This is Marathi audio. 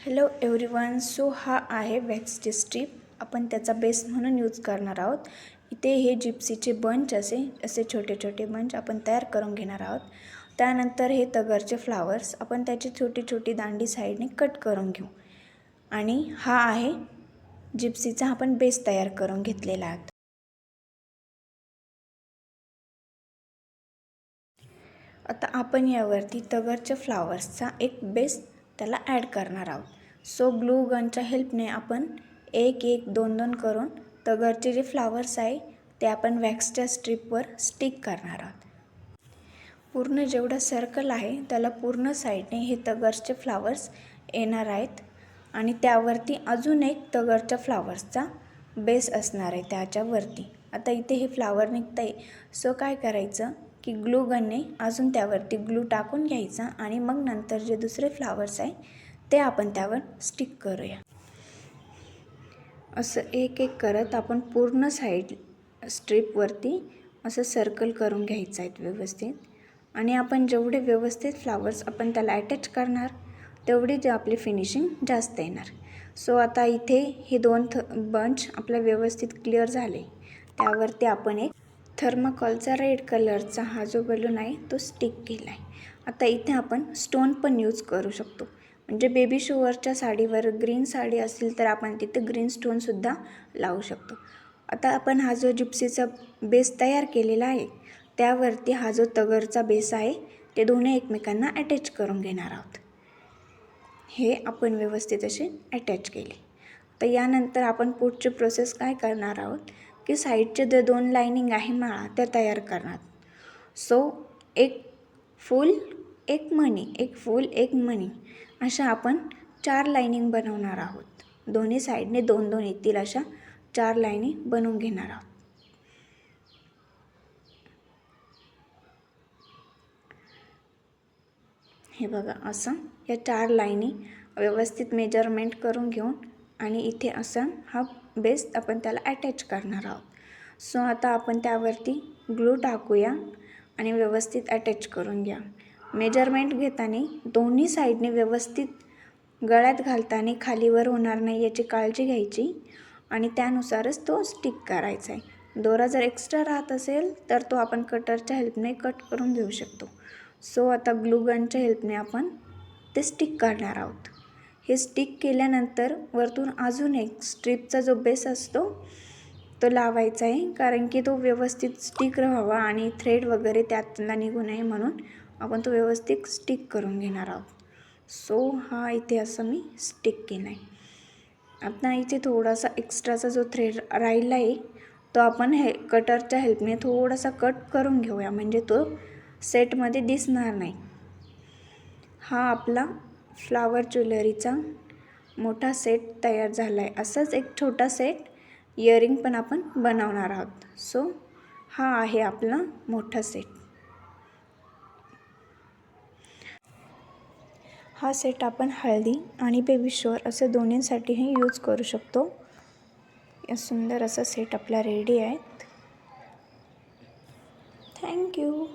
Hello everyone. सो हा आहे वॅक्सची स्ट्रीप. आपण त्याचा बेस म्हणून यूज करणार आहोत. इथे हे जिप्सीचे बंच असे छोटे छोटे बंच आपण तयार करून घेणार आहोत. त्यानंतर हे तगरचे फ्लावर्स आपण त्याची छोटी छोटी दांडी साईडने कट करून घेऊ. आणि हा आहे जिप्सीचा आपण बेस तयार करून घेतलेला आहे. आता आपण यावरती तगरच्या फ्लावर्सचा एक बेस त्याला ॲड करणार आहोत. सो ग्लू गनच्या हेल्पने आपण एक एक दोन दोन करून तगरचे जे फ्लावर्स आहे ते आपण वॅक्सच्या स्ट्रीपवर स्टिक करणार आहोत. पूर्ण जेवढा सर्कल आहे त्याला पूर्ण साईडने हे तगरचे फ्लावर्स येणार आहेत आणि त्यावरती अजून एक तगरच्या फ्लावर्सचा बेस असणार आहे त्याच्यावरती. आता इथे हे फ्लावर निघतं आहे. सो काय करायचं की ग्लू गनने अजून त्यावरती ग्लू टाकून घ्यायचा आणि मग नंतर जे दुसरे फ्लावर्स आहे ते आपण त्यावर स्टिक करूया. असं एक एक करत आपण पूर्ण साईड स्ट्रीपवरती असं सर्कल करून घ्यायचं आहे व्यवस्थित. आणि आपण जेवढे व्यवस्थित फ्लावर्स आपण त्याला अटॅच करणार तेवढी जे आपली फिनिशिंग जास्त येणार. सो आता इथे हे दोन बंच आपल्या व्यवस्थित क्लिअर झाले. त्यावरती आपण एक थर्माकोलचा रेड कलरचा हा जो बलून आहे तो स्टिक केला आहे. आता इथे आपण स्टोन पण यूज करू शकतो. म्हणजे बेबी शॉवरच्या साडीवर ग्रीन साडी असेल तर आपण तिथे ग्रीन स्टोनसुद्धा लावू शकतो. आता आपण हा जो जिप्सीचा बेस तयार केलेला आहे त्यावरती हा जो तगरचा बेस आहे ते दोन्ही एकमेकांना अटॅच करून घेणार आहोत. हे आपण व्यवस्थित असे अटॅच केले. तर यानंतर आपण पुढची प्रोसेस काय करणार आहोत की साईडचे जे दोन लाईनिंग आहे माळा त्या तयार करणार. सो एक फूल एक मणी, एक फूल एक मणी अशा आपण 4 लाईनिंग बनवणार आहोत. दोन्ही साईडने दोन दोन येतील अशा 4 लाईनी बनवून घेणार आहोत. हे बघा असं या 4 लाईनी व्यवस्थित मेजरमेंट करून घेऊन आणि इथे असा हा बेस आपण त्याला अटॅच करणार आहोत. सो आता आपण त्यावरती ग्लू टाकूया आणि व्यवस्थित अटॅच करून घ्या. मेजरमेंट घेताना दोन्ही साईडने व्यवस्थित गळ्यात घालताना खालीवर होणार नाही याची काळजी घ्यायची आणि त्यानुसारच तो स्टिक करायचा आहे. दोरा जर एक्स्ट्रा राहत असेल तर तो आपण कटरच्या हेल्पने कट करून घेऊ शकतो. सो आता ग्लू गनच्या हेल्पने आपण ते स्टिक करणार आहोत. हे स्टिक केल्यानंतर वरतून अजून एक स्ट्रीपचा जो बेस असतो तो लावायचा आहे, कारण की तो व्यवस्थित स्टिक राहावा आणि थ्रेड वगैरे त्यातला निघू नये म्हणून आपण तो व्यवस्थित स्टिक करून घेणार आहोत. सो हा इथे असं मी स्टिक केला आहे. आता इथे थोडासा एक्स्ट्राचा जो थ्रेड राहिला आहे तो आपण कटरच्या हेल्पने थोडासा कट करून घेऊया, म्हणजे तो सेटमध्ये दिसणार नाही. हा आपला फ्लावर ज्वेलरीचा मोठा सेट तयार झाला आहे. असाच एक छोटा सेट इयरिंग पण आपण बनवणार आहोत. सो हा आहे आपला मोठा सेट. हा सेट आपण हळदी आणि बेबी शॉवर असे दोन्हींसाठीही यूज करू शकतो. या सुंदर असा सेट आपला रेडी आहे. थँक्यू.